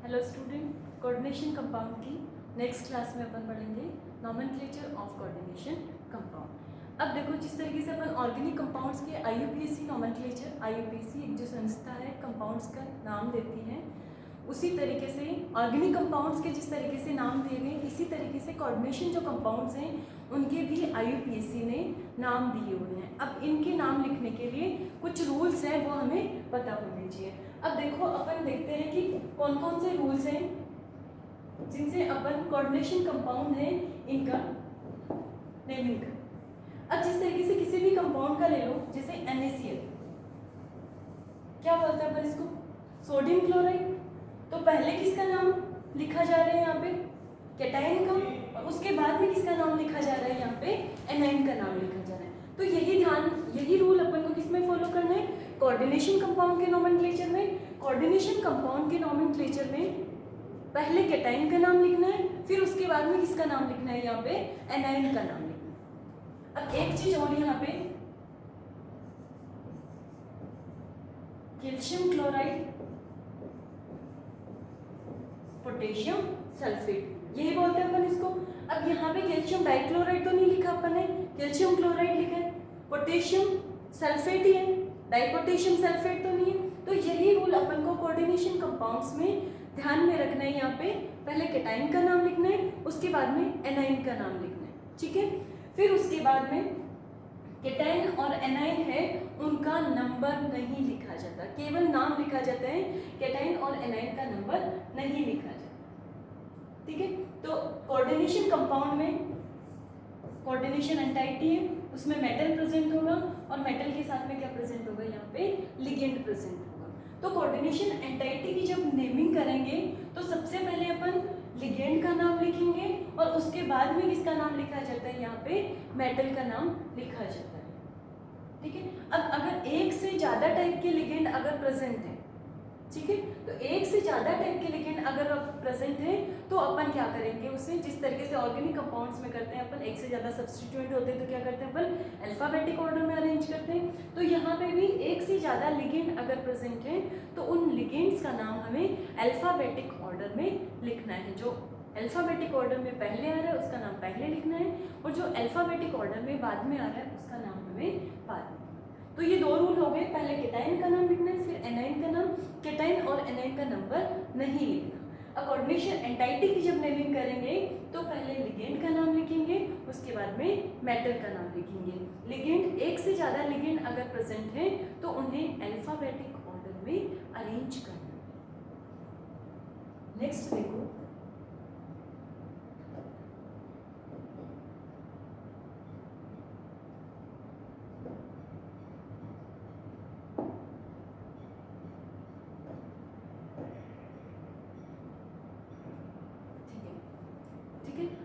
Hello student, coordination compound की next class में अपन पढ़ेंगे नॉमेनक्लेचर ऑफ कोऑर्डिनेशन कंपाउंड। अब देखो, जिस तरीके से अपन ऑर्गेनिक कंपाउंड्स के आईयूपीएसी नॉमेनक्लेचर, आईयूपीएसी एक जो संस्था है कंपाउंड्स का नाम देती है, उसी तरीके से ऑर्गेनिक कंपाउंड्स के जिस तरीके से नाम दिए गए, इसी तरीके से कोऑर्डिनेशन जो कंपाउंड्स हैं उनके भी आईयूपीएसी ने नाम दिए हुए हैं। अब इनके नाम लिखने के लिए कुछ रूल्स हैं, वो हमें पता होने चाहिए। अब देखो, अपन देखते हैं कि कौन कौन से रूल्स हैं जिनसे अपन कोऑर्डिनेशन कंपाउंड है इनका नेमिंग कर। अब जिस तरीके से किसी भी कंपाउंड का ले लो, जैसे NaCl, क्या बोलते हैं अपन इसको? Sodium chloride. तो पहले किसका नाम लिखा जा रहा है यहाँ पे? कैटायन का, और उसके बाद में किसका नाम लिखा जा रहा है यहाँ पे? एनाइन का नाम लिखा जा रहा है। तो यही रूल अपन को किसमें फॉलो करना है? कोऑर्डिनेशन कंपाउंड के नॉमेनक्लेचर में। कोऑर्डिनेशन कंपाउंड के नॉमेनक्लेचर में पहले कैटायन का नाम लिखना है, फिर उसके बाद में किसका नाम लिखना है यहाँ पे? एनाइन का नाम लिखना है। अब एक चीज और यहाँ पे, कैल्शियम क्लोराइड, पोटेशियम सल्फेट, यही बोलते हैं अपन इसको। अब यहाँ पे कैल्शियम डाइक्लोराइड तो नहीं लिखा अपन ने, कैल्शियम क्लोराइड लिखा है, पोटेशियम सल्फेट ही है, डाइपोटेशियम सल्फेट तो नहीं है। तो यही रूल अपन को कोऑर्डिनेशन कंपाउंड्स में ध्यान में रखना है। यहाँ पे पहले कैटायन का नाम लिखना है, उसके बाद में एनाइन का नाम लिखना है, ठीक है। फिर उसके बाद में कैटायन और एनाइन है, उनका नंबर नहीं लिखा जाता, केवल नाम लिखा जाता है। कैटायन और एनाइन का नंबर नहीं लिखा जाता, ठीक है। तो कोऑर्डिनेशन कंपाउंड में कोऑर्डिनेशन एंटाइटी है, उसमें मेटल प्रेजेंट होगा, और मेटल के साथ में क्या प्रेजेंट होगा? यहाँ पे लिगेंड प्रेजेंट होगा। तो कोऑर्डिनेशन एंटाइटी की जब नेमिंग करेंगे तो सबसे पहले अपन लिगेंड का नाम लिखेंगे, और उसके बाद में किसका नाम लिखा जाता है? यहाँ पे मेटल का नाम लिखा जाता है, ठीक है। अब अगर एक से ज्यादा टाइप के लिगेंड अगर प्रेजेंट है, ठीक है, तो एक से ज्यादा टाइप के लिगेंड अगर प्रेजेंट है तो अपन क्या करेंगे उसे? जिस तरीके से ऑर्गेनिक कंपाउंड्स में करते हैं अपन, एक से ज्यादा सब्स्टिट्यूएंट होते हैं तो क्या करते हैं अपन? अल्फाबेटिक ऑर्डर में अरेंज करते हैं। तो यहाँ पे भी एक से ज्यादा लिगेंड अगर प्रेजेंट है तो उन लिगेंड्स का नाम हमें अल्फाबेटिक ऑर्डर में लिखना है। जो अल्फाबेटिक ऑर्डर में पहले आ रहा है उसका नाम पहले लिखना है, और जो अल्फाबेटिक ऑर्डर में बाद में आ रहा है उसका नाम हमें बाद में। तो ये दो रूल हो गए, पहले कैटायन का नाम लिखना है, फिर एनाइन का नाम। कैटायन और एनाइन का नंबर नहीं लिखना। कोऑर्डिनेशन एंटाइटी की जब नेमिंग करेंगे तो पहले लिगेंड का नाम लिखेंगे, उसके बाद में मेटल का नाम लिखेंगे। लिगेंड, एक से ज्यादा लिगेंड अगर प्रेजेंट है तो उन्हें अल्फाबेटिक ऑर्डर में अरेंज करना है। नेक्स्ट देखो,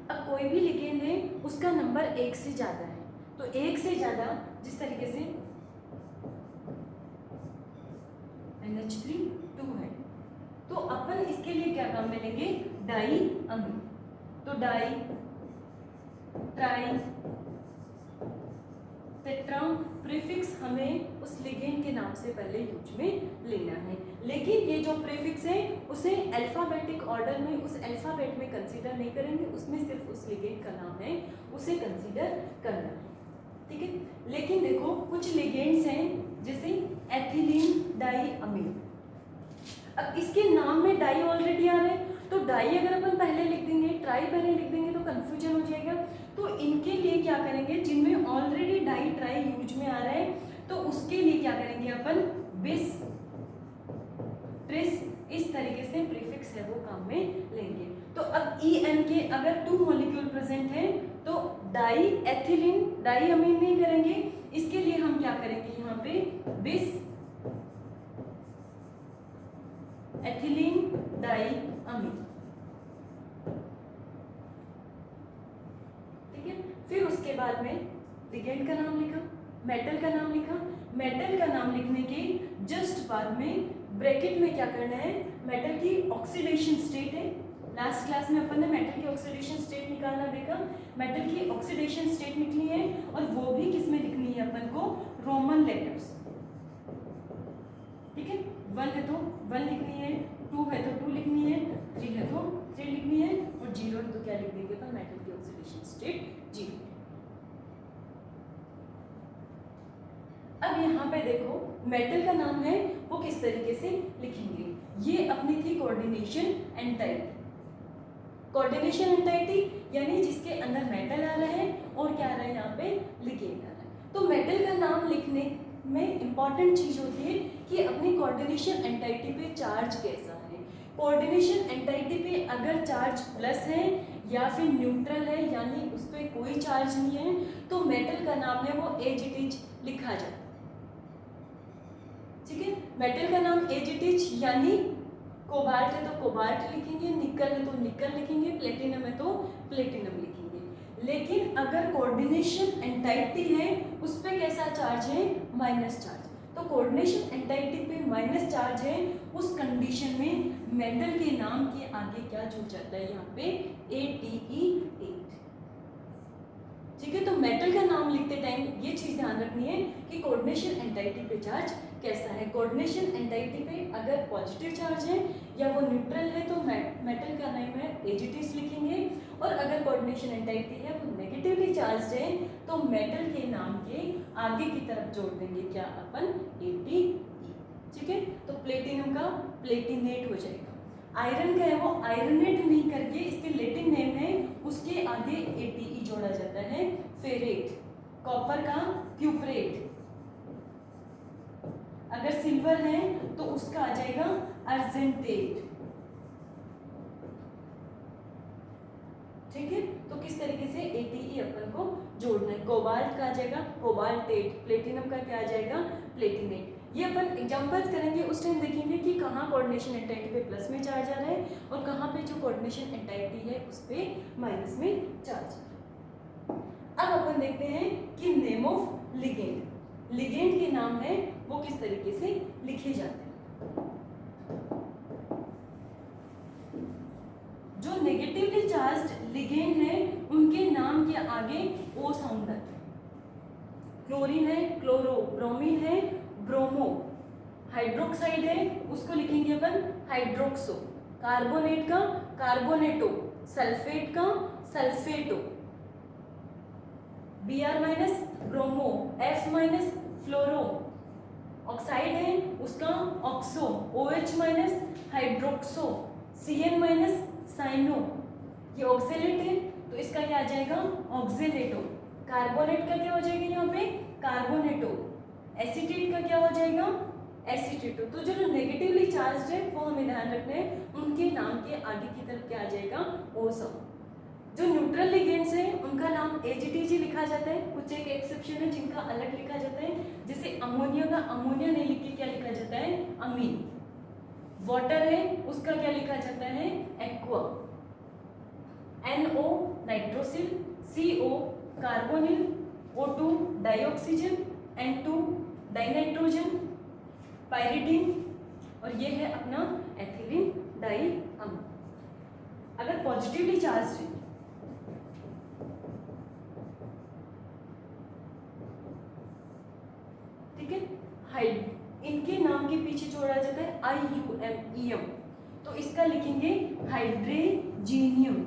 अब कोई भी लिगेंड है उसका नंबर एक से ज्यादा है, तो एक से ज्यादा जिस तरीके से NH3 2 है, तो अपन इसके लिए क्या काम में लेंगे? डाई अमीन। तो डाई, ट्राई, टेट्रा प्रीफिक्स हमें उस लिगेंड के नाम से पहले यूज में लेना है, लेकिन ये जो प्रीफिक्स है उसे अल्फाबेटिक ऑर्डर में, उस अल्फाबेट में कंसीडर नहीं करेंगे, उसमें सिर्फ उस लिगेंड का नाम है उसे कंसीडर करना है, ठीक है। लेकिन देखो, कुछ लिगेंड्स हैं जैसे एथिलीन डाई अमीन। अब इसके नाम में डाई ऑलरेडी आ रहा है, तो डाई अगर अपन पहले लिख देंगे, ट्राई पहले लिख देंगे तो कंफ्यूजन हो जाएगा। तो इनके लिए क्या करेंगे? जिनमें ऑलरेडी डाई ट्राई यूज में आ रहा है तो उसके लिए क्या करेंगे अपन? बिस, ट्रिस, इस तरीके से प्रीफिक्स है वो काम में लेंगे। तो अब EN के अगर 2 मॉलिक्यूल प्रेजेंट है तो डाई एथिलीन डाई अमीन नहीं करेंगे, इसके लिए हम क्या करेंगे? यहाँ पे बिस एथिलीन डाई अमीन, ठीक है। फिर उसके बाद में लिगेंड का नाम लिखा, मेटल का नाम लिखा। मेटल का नाम लिखने के जस्ट बाद में ब्रैकेट में क्या करना है? मेटल की ऑक्सीडेशन स्टेट है, लास्ट क्लास में अपन ने मेटल की ऑक्सीडेशन स्टेट निकालना देखा। मेटल की ऑक्सीडेशन स्टेट निकली है, और वो भी किस में लिखनी है अपन को? रोमन लेटर्स, ठीक है। 1 है तो 1 लिखनी है, 2 है तो 2 लिखनी है, 3 है तो 3 लिखनी है, और 0 है तो क्या लिख देंगे अपन, मेटल की ऑक्सीडेशन स्टेट 0। अब यहाँ पे देखो मेटल का नाम है वो किस तरीके से लिखेंगे। ये अपनी थी कोऑर्डिनेशन एंटाइटी। कोऑर्डिनेशन एंटाइटी यानी जिसके अंदर मेटल आ रहा है और क्या आ रहा है यहाँ पे, लिगेंड आ रहा है। तो मेटल का नाम लिखने में इंपॉर्टेंट चीज होती है कि अपनी कोऑर्डिनेशन एंटाइटी पे चार्ज कैसा है। कोऑर्डिनेशन एंटाइटी पे अगर चार्ज प्लस है या फिर न्यूट्रल है यानी उस पर कोई चार्ज नहीं है तो मेटल का नाम है वो एज इट इज लिखा जाता है। ठीक है, मेटल का नाम एज इट इज यानी कोबाल्ट है तो कोबाल्ट लिखेंगे, निकल है तो निकल लिखेंगे, प्लेटिनम है तो प्लेटिनम लिखेंगे। लेकिन अगर कोऑर्डिनेशन एंटाइटी है उस पर कैसा चार्ज है, माइनस चार्ज। तो कोऑर्डिनेशन एंटाइटी पे माइनस चार्ज है, उस कंडीशन में मेटल के नाम के आगे क्या जुड़ जाता है, यहाँ पे ATE8। ठीक है, तो मेटल का नाम लिखते टाइम ये चीज ध्यान रखनी है कि कोऑर्डिनेशन एंटाइटी पे चार्ज कैसा है। कोऑर्डिनेशन एंटाइटी पे अगर पॉजिटिव चार्ज है या वो न्यूट्रल है तो मेटल का नाम है एजिटिस लिखेंगे, और अगर कोऑर्डिनेशन एंटाइटी है वो नेगेटिवली चार्ज है तो मेटल के नाम के आगे की तरफ जोड़ देंगे क्या अपन, ATE। ठीक है, तो प्लेटिनम का प्लेटिनेट हो जाएगा। आयरन का है वो आयरनेट नहीं करके इसके लैटिन नेम है उसके आगे ATE जोड़ा जाता है, फेरेट। कॉपर का क्यूपरेट। अगर सिल्वर है तो उसका आ जाएगा अर्जेंटेट। ठीक है, तो किस तरीके से ATE अपन को जोड़ना है। कोबाल्ट का आ जाएगा कोबाल्टेट, प्लेटिनम का क्या आ जाएगा, प्लेटिनेट। ये अपन एग्जांपल्स करेंगे उस टाइम देखेंगे कि कहाँ कोऑर्डिनेशन एंटाइटी पे प्लस में चार्ज आ रहा है और कहाँ पे जो कोऑर्डिनेशन एंटाइटी है उस पे माइनस में चार्ज। अब अपन देखते हैं कि नेम ऑफ लिगेंड। लिगेंड के नाम है वो किस तरीके से लिखे जाते हैं। जो नेगेटिवली चार्ज्ड लिगेंड है उनके नाम के आगे O साउंड आता है। क्लोरीन है क्लोरो, ब्रोमीन है ब्रोमो, हाइड्रोक्साइड है उसको लिखेंगे अपन हाइड्रोक्सो, कार्बोनेट का कार्बोनेटो, सल्फेट का sulphato, Br minus bromo, F minus fluoro, oxide है उसका oxo, OH minus hydroxo, Cn minus cyano. ये ऑक्सेलेट है तो इसका क्या आ जाएगा, ऑक्सेलेटो। कार्बोनेट का क्या हो जाएगा यहाँ पे, कार्बोनेटो। एसीटेट का क्या हो जाएगा, एसीटेटो। तो जो नेगेटिवली चार्ज है वो हमें ध्यान रखना है, उनके नाम के आगे की तरफ क्या आ जाएगा, O साउंड। जो न्यूट्रल लिगेंड्स हैं उनका नाम AGTG लिखा जाता है। कुछ एक एक्सेप्शन है जिनका अलग लिखा जाता है, जैसे अमोनिया का अमोनिया नहीं लिख के क्या लिखा जाता है, अमीन। वाटर है उसका क्या लिखा जाता है, aqua. NO nitrosyl, CO carbonyl, O2 dioxygen, N2 dinitrogen, pyridine, और ये है अपना एथिलीन डाइअम। अगर पॉजिटिवली चार्ज है ठीक है, हाइड इनके नाम के पीछे जोड़ा जाता है IUM, तो इसका लिखेंगे हाइड्रेजीनियम।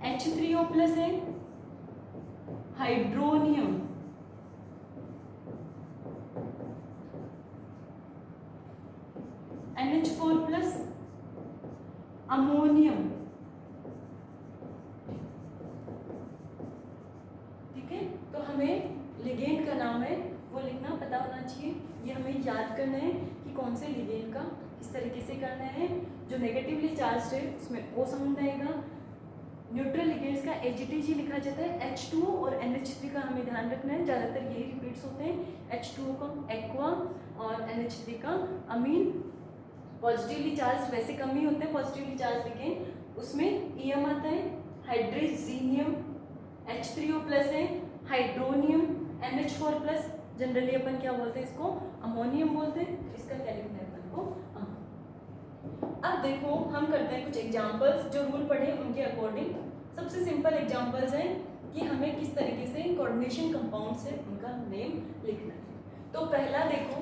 H3O प्लस है हाइड्रोनियम, NH4 प्लस अमोनियम। ठीक है, तो हमें लिगेंड का नाम है वो लिखना पता होना चाहिए। ये हमें याद करना है कि कौन से लिगेंड का किस तरीके से करना है। जो नेगेटिवली चार्ज है उसमें O साउंड आएगा। न्यूट्रल लिगेंड्स का AGTG लिखा जाता है। H2O और NH3 का हमें ध्यान रखना है, ज़्यादातर यही रिपीट्स होते हैं। H2O का एक्वा और NH3 का अमीन। पॉजिटिवली चार्ज वैसे कम ही होते हैं पॉजिटिवली चार्ज लिगेंड, उसमें EM आता है, हाइड्रेजीनियम। H3O प्लस है हाइड्रोनियम, NH4 प्लस जनरली अपन क्या बोलते हैं इसको, अमोनियम बोलते हैं। इसका क्या लिखना है अपन को, अब देखो हम करते हैं कुछ एग्जांपल्स जो रूल पढ़े उनके अकॉर्डिंग। सबसे सिंपल एग्जांपल्स हैं कि हमें किस तरीके से कोऑर्डिनेशन कंपाउंड से उनका नेम लिखना है। तो पहला देखो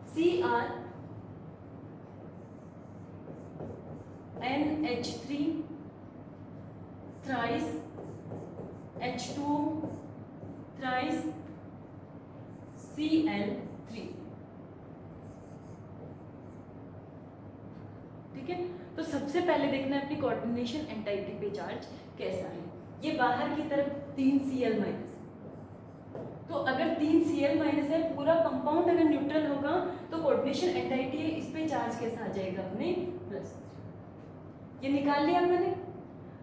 CrNH3 thrice H2O thrice Cl3। ठीक है, तो सबसे पहले देखना है अपनी कोऑर्डिनेशन एंटाइटी पे चार्ज कैसा है। ये बाहर की तरफ 3 Cl माइनस, तो अगर 3 Cl माइनस है, पूरा कंपाउंड अगर न्यूट्रल होगा तो कोऑर्डिनेशन एंटाइटी है, इस पे चार्ज कैसा आ जाएगा अपने प्लस। ये निकाल लिया मैंने।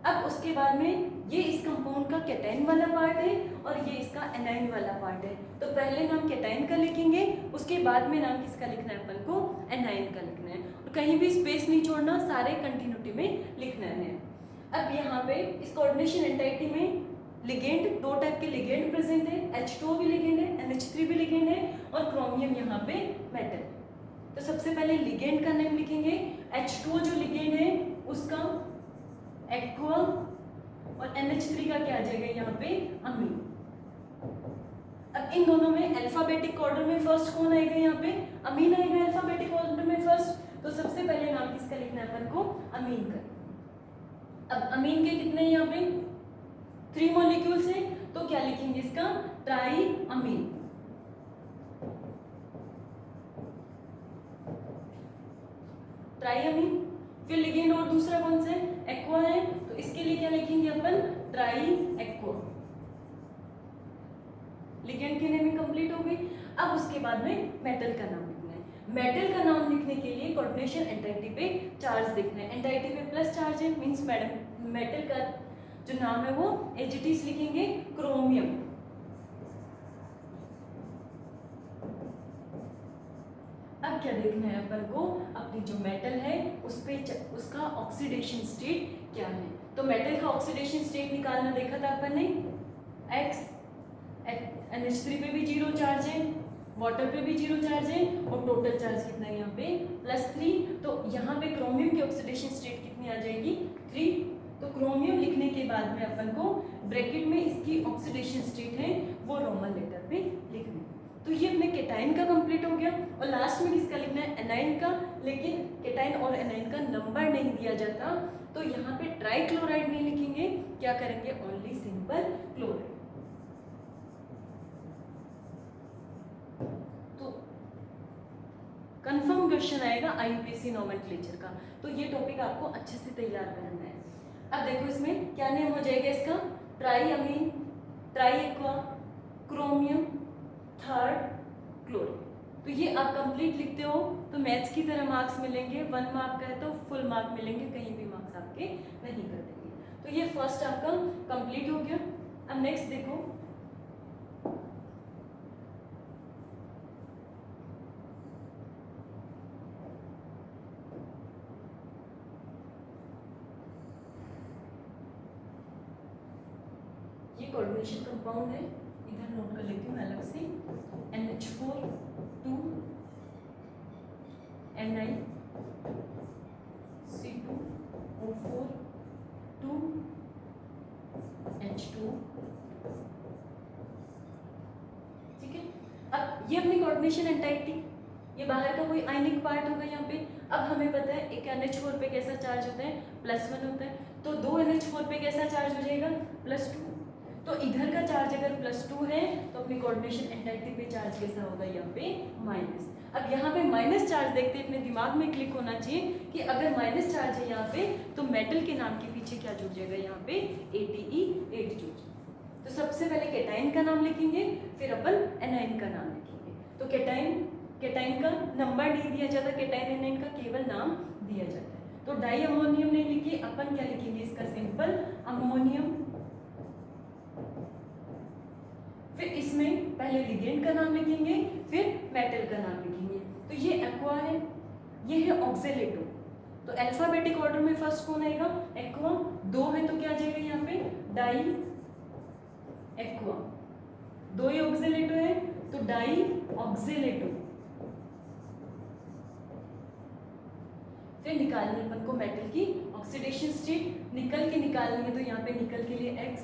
अब उसके बाद में ये इस कंपाउंड का कैटाइन वाला पार्ट है और ये इसका एनाइन वाला पार्ट है। तो पहले नाम कैटाइन का लिखेंगे, उसके बाद में नाम किसका लिखना है अपन को, एनाइन का लिखना है। और कहीं भी स्पेस नहीं छोड़ना, सारे कंटिन्यूटी में लिखना है। अब यहाँ पे इस कोऑर्डिनेशन एंटाइटी में लिगेंड, 2 टाइप के लिगेंड प्रेजेंट है, H2O भी लिगेंड है, NH3 भी लिगेंड है और क्रोमियम यहाँ पे मेटल। तो सबसे पहले लिगेंड का नेम लिखेंगे। H2O जो लिगेंड है उसका एक्वा और NH3 का क्या आ जाएगा यहाँ पे, अमीन। अब इन दोनों में अल्फाबेटिक ऑर्डर में फर्स्ट कौन आएगा, यहाँ पे अमीन आएगा अल्फाबेटिक ऑर्डर में फर्स्ट। तो सबसे पहले नाम किसका लिखना है अपन को, अमीन का। अब अमीन के कितने यहाँ पे 3 मॉलिक्यूल्स हैं, तो क्या लिखेंगे इसका, ट्राई अमीन। ट्राई अमीन। फिर लिगेंड और दूसरा कौन सा है, एक्वा है, तो इसके लिए क्या लिखेंगे अपन, ट्राई एक्वा। लिगेंड की नेमिंग कंप्लीट हो गई। अब उसके बाद में मेटल का नाम लिखना है। मेटल का नाम लिखने के लिए कोऑर्डिनेशन एंटाइटी पे चार्ज देखना है। एंटाइटी पे प्लस चार्ज है, मींस मैडम मेटल का जो नाम है वो एज इट इज लिखेंगे, क्रोमियम। अब क्या देखना है अपन को, अपनी जो मेटल है उस पे उसका ऑक्सीडेशन स्टेट क्या है। तो मेटल का ऑक्सीडेशन स्टेट निकालना देखा था अपन ने, X NH3 पे भी 0 चार्ज है, वाटर पे भी 0 चार्ज है और टोटल चार्ज कितना है यहाँ पे +3। तो यहाँ पे क्रोमियम की ऑक्सीडेशन स्टेट कितनी आ जाएगी, 3। तो क्रोमियम लिखने के बाद में अपन को ब्रैकेट में इसकी ऑक्सीडेशन स्टेट है वो रोमन लेटर पे लिखना है। तो ये अपने केटाइन का कंप्लीट हो गया। और लास्ट में किसका लिखना है, एनाइन का। लेकिन केटाइन और एनाइन का नंबर नहीं दिया जाता, तो यहाँ पे ट्राई क्लोराइड नहीं लिखेंगे, क्या करेंगे, ओनली सिंपल क्लोराइड। तो कंफर्म क्वेश्चन आएगा आईयूपीएसी नोमेनक्लेचर का, तो ये टॉपिक आपको अच्छे से तैयार करना है। अब देखो इसमें क्या नेम हो जाएगा इसका, tri amine, tri aqua, chromium, third chlorine. तो ये आप कंप्लीट लिखते हो तो मैथ्स की तरह मार्क्स मिलेंगे। 1 मार्क का है तो फुल मार्क मिलेंगे, कहीं भी मार्क्स आपके नहीं कटेंगे। तो ये फर्स्ट आपका कंप्लीट हो गया। अब नेक्स्ट देखो, ये कोऑर्डिनेशन कंपाउंड है, इधर नोट कर लेती हूँ अलग से, NH4 2 Ni C2O4 2 H2। ठीक है, अब ये अपनी कोऑर्डिनेशन एंटाइटी, ये बाहर का कोई आयनिक पार्ट होगा यहाँ पे। अब हमें पता है एक NH4 पे कैसा चार्ज होता है, +1 होता है, तो 2 NH4 पे कैसा चार्ज हो जाएगा, +2। तो इधर का चार्ज अगर +2 है तो अपनी कोऑर्डिनेशन एंटाइटी पे चार्ज कैसा होगा, यहाँ पे माइनस। अब यहाँ पे माइनस चार्ज देखते अपने दिमाग में क्लिक होना चाहिए कि अगर माइनस चार्ज है यहाँ पे तो मेटल के नाम के पीछे क्या जुड़ जाएगा, यहाँ पे ATE8 जुड़ जाएगा। तो सबसे पहले कैटाइन का नाम लिखेंगे, फिर अपन एनाइन का नाम लिखेंगे। तो कैटाइन का नंबर नहीं दिया जाता, कैटाइन एनाइन का केवल नाम दिया जाता है। तो डाई अमोनियम नहीं लिखिए, अपन क्या लिखेंगे इसका, सिंपल अमोनियम। फिर इसमें पहले लिगेंड का नाम लिखेंगे, फिर मेटल का नाम लिखेंगे। तो ये एक्वा है, ये है ऑक्जेलेटो। तो अल्फाबेटिक ऑर्डर में फर्स्ट कौन आएगा, एक्वा। 2 है तो क्या आ जाएगा यहाँ पे, डाई एक्वा। 2 ही ऑक्जेलेटो है तो डाई ऑक्जेलेटो। फिर निकालनी है अपन को मेटल की ऑक्सीडेशन स्टेट, निकल के निकालनी है, तो यहाँ पे निकल के लिए X,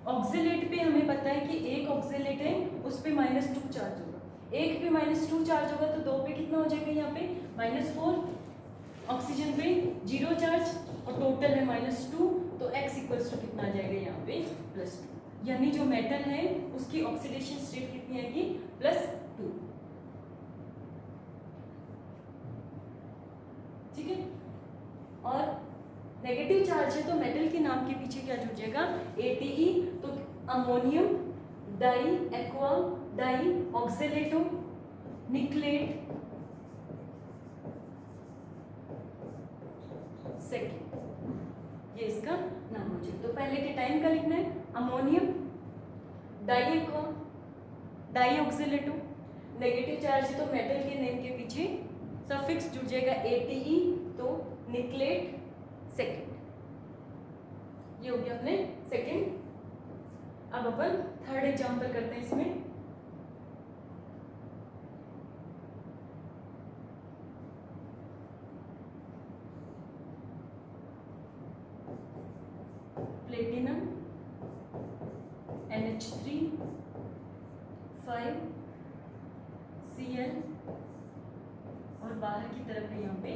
ऑक्सीलेट पे हमें पता है कि एक ऑक्सीलेट है उस पे -2 चार्ज होगा, एक पे -2 चार्ज होगा तो दो पे कितना हो जाएगा यहाँ पे -4, ऑक्सीजन पे 0 चार्ज और टोटल है -2, तो x इक्वल्स टू कितना आ जाएगा यहाँ पे +2, यानी जो मेटल है उसकी ऑक्सीडेशन स्टेट कितनी आएगी +2। ठीक है, और नेगेटिव चार्ज है तो मेटल के नाम के पीछे क्या जुड़ जाएगा ATE, तो ammonium di aqua di oxalato nickelate second, ये इसका नाम हो जाएगा। तो पहले केटाइन का लिखना है ammonium di aqua di oxalato, negative charge है तो मेटल के नेम के पीछे सफिक्स जुड़ जाएगा ATE, तो निकलेट सेकेंड, ये हो गया अपने सेकेंड। अब अपन थर्ड एग्जांपल करते हैं इसमें। प्लेटिनम NH3 5 Cl और बाहर की तरफ है यहाँ पे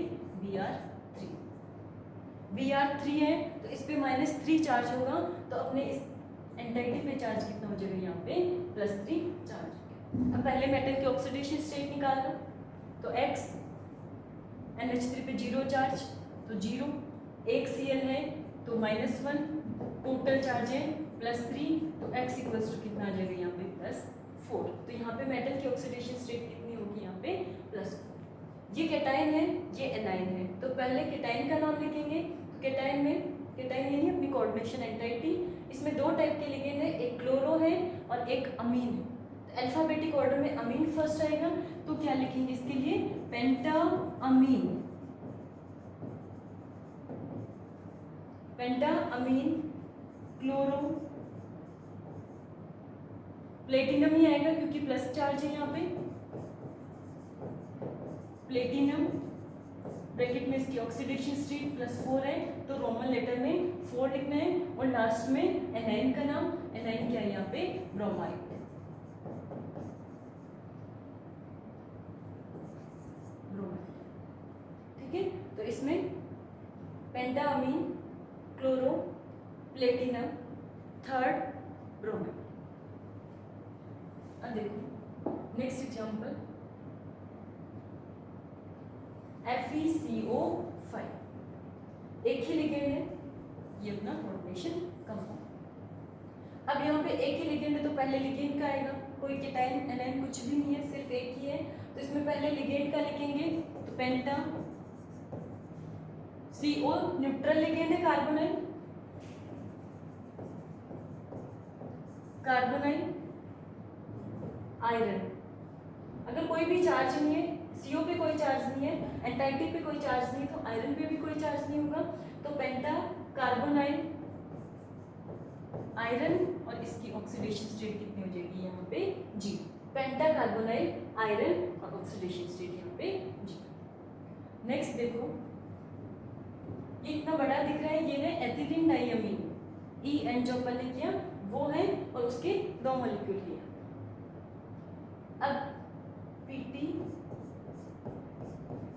Br3 है तो इस पे -3 चार्ज होगा, तो अपने इस एंटाइटी पे चार्ज कितना हो जाएगा यहाँ पे +3 चार्ज। अब पहले मेटल की ऑक्सीडेशन स्टेट निकाल लो, तो X NH3 पे 0 चार्ज तो 0, एक Cl है तो -1, टोटल चार्ज है +3, तो x इक्वल्स टू कितना आ जाएगा यहाँ पे +4, तो यहाँ पे मेटल की ऑक्सीडेशन स्टेट कितनी होगी यहाँ पे +4। ये केटाइन है ये एनाइन है, तो पहले केटाइन का नाम लिखेंगे, तो केटाइन यानी अपनी कोऑर्डिनेशन एंटाइटी, इसमें दो टाइप के लिगेंड है, एक क्लोरो है और एक अमीन है। तो अल्फाबेटिक ऑर्डर में अमीन फर्स्ट आएगा, तो क्या लिखेंगे इसके लिए पेंटा अमीन क्लोरो प्लेटिनम ही आएगा क्योंकि प्लस चार्ज है यहाँ पे, प्लेटिनम ब्रैकेट में इसकी ऑक्सीडेशन स्टेट +4 है, तो रोमन लेटर में 4 लिखना है, और लास्ट में एनाइन का नाम, एनाइन क्या है यहाँ पे ब्रोमाइड। ठीक है, तो इसमें पेंटाअमीन क्लोरो प्लेटिनम थर्ड ब्रोमाइड। अब देखो नेक्स्ट एग्जांपल FeCO5, एक ही लिगेंड है, ये अपना कोऑर्डिनेशन कंपाउंड। अब यहाँ पे एक ही लिगेंड है तो पहले लिगेंड का आएगा, कोई केटाइन एनाइन कुछ भी नहीं है, सिर्फ एक ही है, तो इसमें पहले लिगेंड का लिखेंगे, तो पेंटा CO न्यूट्रल लिगेंड है, कार्बोनाइल आयरन, अगर कोई भी चार्ज नहीं है, CO पे कोई चार्ज नहीं है, एंटाइटी पे कोई चार्ज नहीं, तो आयरन पे भी कोई चार्ज नहीं होगा, तो पेंटा कार्बोनाइल आयरन, और इसकी ऑक्सीडेशन स्टेट कितनी हो जाएगी यहाँ पे G, पेंटा कार्बोनाइल आयरन और ऑक्सीडेशन स्टेट यहाँ पे G। नेक्स्ट देखो ये इतना बड़ा दिख रहा है, ये है एथिलीन डाइअमीन, EN जो अपन ने किया वो है, और उसके 2 मॉलिक्यूल लिया। अब PT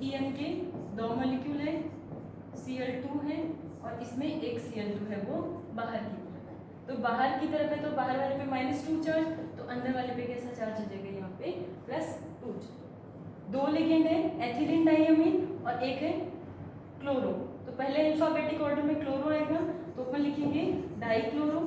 EN के 2 मॉलिक्यूल है, Cl2 है, और इसमें एक Cl2 है वो बाहर की तरफ है, तो बाहर की तरफ है तो बाहर वाले पे -2 चार्ज, तो अंदर वाले पे कैसा चार्ज आ जाएगा यहाँ पे +2। 2 लिगेंड है एथिलीन डाइअमीन और एक है क्लोरो, तो पहले अल्फाबेटिक ऑर्डर में क्लोरो आएगा, तो अपन लिखेंगे डाइक्लोरो।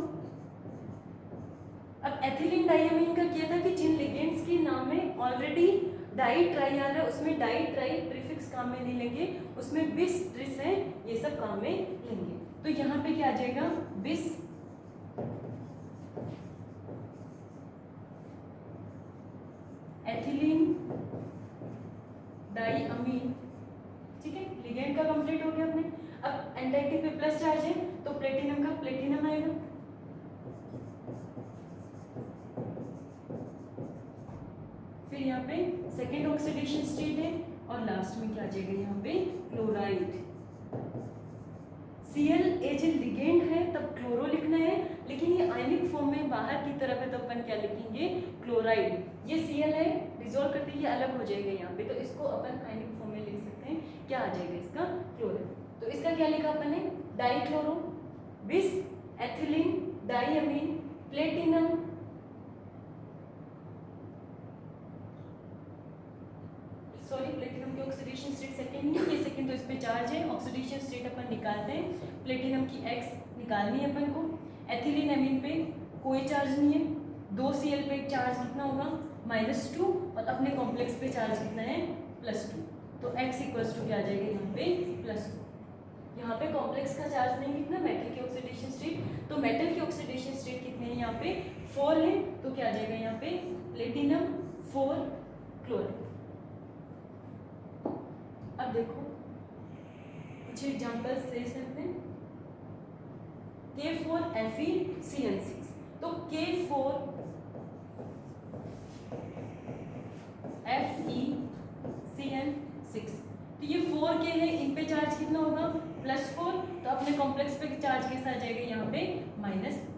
अब एथिलीन डाइअमीन का किया था कि जिन लिगेंड्स के नाम में ऑलरेडी डाई ट्राई आ रहा है उसमें डाई ट्राई प्रीफिक्स काम में नहीं लेंगे, उसमें बिस ट्रिस है ये सब काम में लेंगे, तो यहाँ पे क्या आ जाएगा बिस एथिलीन डाइअमीन। ठीक है, लिगेंड का कंप्लीट हो गया अपने। अब एंटाइटी पे प्लस चार्ज है तो प्लेटिनम का प्लेटिनम आएगा, फिर यहाँ पे सेकेंड ऑक्सीडेशन स्टेट है, और लास्ट में क्या आ जाएगा यहाँ पे chloride. Cl as a ligand है तब क्लोरो लिखना है, लेकिन ये आयनिक फॉर्म में बाहर की तरफ है तो अपन क्या लिखेंगे, क्लोराइड। ये Cl है, डिजोल्व करते ही ये अलग हो जाएगा यहाँ पे, तो इसको अपन आयनिक फॉर्म में लिख सकते हैं, क्या आ जाएगा इसका, क्लोराइड। तो इसका क्या लिखा अपन ने, डाइक्लोरो बिस एथिलीन डाइअमीन प्लेटिनम प्लेटिनम की ऑक्सीडेशन स्टेट सेकंड नहीं है, ये सेकंड, तो इस पे चार्ज है, ऑक्सीडेशन स्टेट अपन निकालते हैं, प्लेटिनम की X निकालनी है अपन को। एथिलीन एमीन पे कोई चार्ज नहीं है, 2Cl पे चार्ज कितना होगा, -2, और अपने कॉम्प्लेक्स पे चार्ज कितना है, +2, तो X इक्वल्स टू क्या आ जाएगा यहाँ पे, +2। यहाँ पे कॉम्प्लेक्स का चार्ज नहीं कितना, मेटल की ऑक्सीडेशन स्टेट, तो मेटल की ऑक्सीडेशन स्टेट कितने हैं यहाँ पे, 4 है, तो क्या आ जाएगा यहाँ पे, प्लेटिनम 4 क्लोराइड। अब देखो कुछ एग्जांपल्स दे सकते हैं, K4FeCN6, तो K4FeCN6, तो ये 4K है, इन पे चार्ज कितना होगा, +4, तो अपने कॉम्प्लेक्स पे चार्ज कैसा आ जाएगा यहाँ पे, -4।